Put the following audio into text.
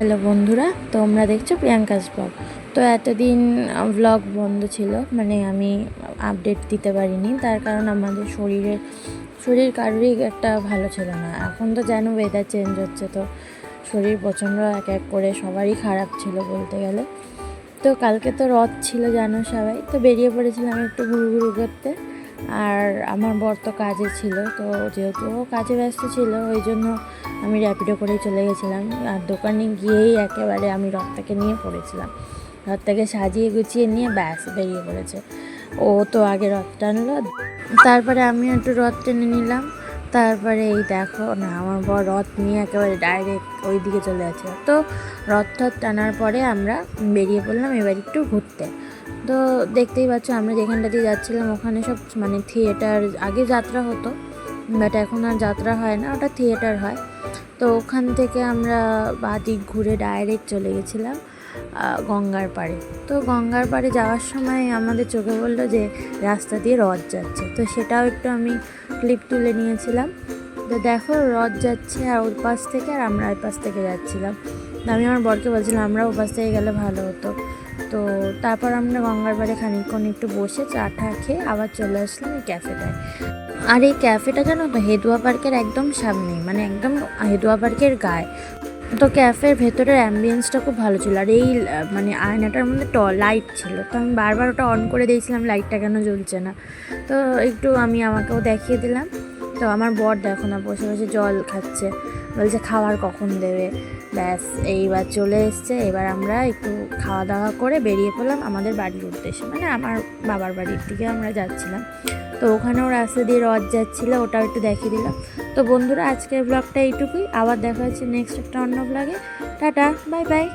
Hello বন্ধুরা, তোমরা দেখছো প্রিয়াঙ্কাস ব্লগ। তো এতদিন ব্লগ বন্ধ ছিল, মানে আমি আপডেট দিতে পারিনি। তার কারণ আমাদের শরীর কারোরই একটা ভালো ছিল না। এখন তো যেন ওয়েদার চেঞ্জ হচ্ছে, তো শরীর প্রচণ্ড এক এক করে সবারই খারাপ ছিল বলতে গেলে। তো কালকে তো রথ ছিল জানো সবাই, তো বেরিয়ে পড়েছিলাম একটু ঘুরু করতে। আর আমার বর তো কাজে ছিল, তো যেহেতু ও কাজে ব্যস্ত ছিল ওই জন্য আমি র্যাপিডো করেই চলে গেছিলাম। আর দোকানে গিয়েই একেবারে আমি রথটাকে নিয়ে পড়েছিলাম। রথটাকে সাজিয়ে গুছিয়ে নিয়ে ব্যাস বেরিয়ে পড়েছে। ও তো আগে রথ টানলো, তারপরে আমি একটু রথ টেনে নিলাম। তারপরে এই দেখো না, আমার বর রথ নিয়ে একেবারে ডাইরেক্ট ওই দিকে চলে যাচ্ছে। তো রথ টানার পরে আমরা বেরিয়ে পড়লাম এবার একটু ঘুরতে। তো দেখতেই পাচ্ছ আমরা যেখানটা দিয়ে যাচ্ছিলাম ওখানে সব মানে থিয়েটার, আগে যাত্রা হতো বাট এখন আর যাত্রা হয় না, ওটা থিয়েটার হয়। তো ওখান থেকে আমরা বাদিক ঘুরে ডাইরেক্ট চলে গেছিলাম গঙ্গার পাড়ে। তো গঙ্গার পাড়ে যাওয়ার সময় আমাদের চোখে পড়লো যে রাস্তা দিয়ে রথ যাচ্ছে, তো সেটাও একটু আমি ক্লিপ তুলে নিয়েছিলাম। তো দেখো রথ যাচ্ছে আর ওই পাশ থেকে, আর আমরা ওই পাশ থেকে যাচ্ছিলাম। আমি আমার বরকে বলছিলাম আমরা ও পাশ থেকে গেলে ভালো হতো। তো তারপর আমরা গঙ্গার পাড়ে খানিকক্ষণ একটু বসে চা খেয়ে আবার চলে আসলাম এই ক্যাফেটায়। আর এই ক্যাফেটা জানো তো হেদুয়া পার্কের একদম সামনেই, মানে একদম হেদুয়া পার্কের গায়ে। তো ক্যাফের ভেতরের অ্যাম্বিয়েন্সটা খুব ভালো ছিল। আর এই মানে আয়নাটার মধ্যে লাইট ছিল, তো আমি বারবার ওটা অন করে দিয়েছিলাম লাইটটা কেন জ্বলছে না। তো একটু আমি আমাকেও দেখিয়ে দিলাম। তো আমার বর দেখো না বসে বসে জল খাচ্ছে, বলছে খাবার কখন দেবে। ব্যাস এইবার চলে এসছে। এবার আমরা একটু খাওয়া দাওয়া করে বেরিয়ে পড়লাম আমাদের বাড়ির উদ্দেশ্যে, মানে আমার বাবার বাড়ির দিকে আমরা যাচ্ছিলাম। তো ওখানেও রাস্তা দিয়ে রথ যাচ্ছিলো, ওটাও একটু দেখিয়ে দিলাম। তো বন্ধুরা আজকের ব্লগটা এইটুকুই, আবার দেখা হচ্ছে নেক্সট একটা অন্য ব্লগে। Tata, bye bye.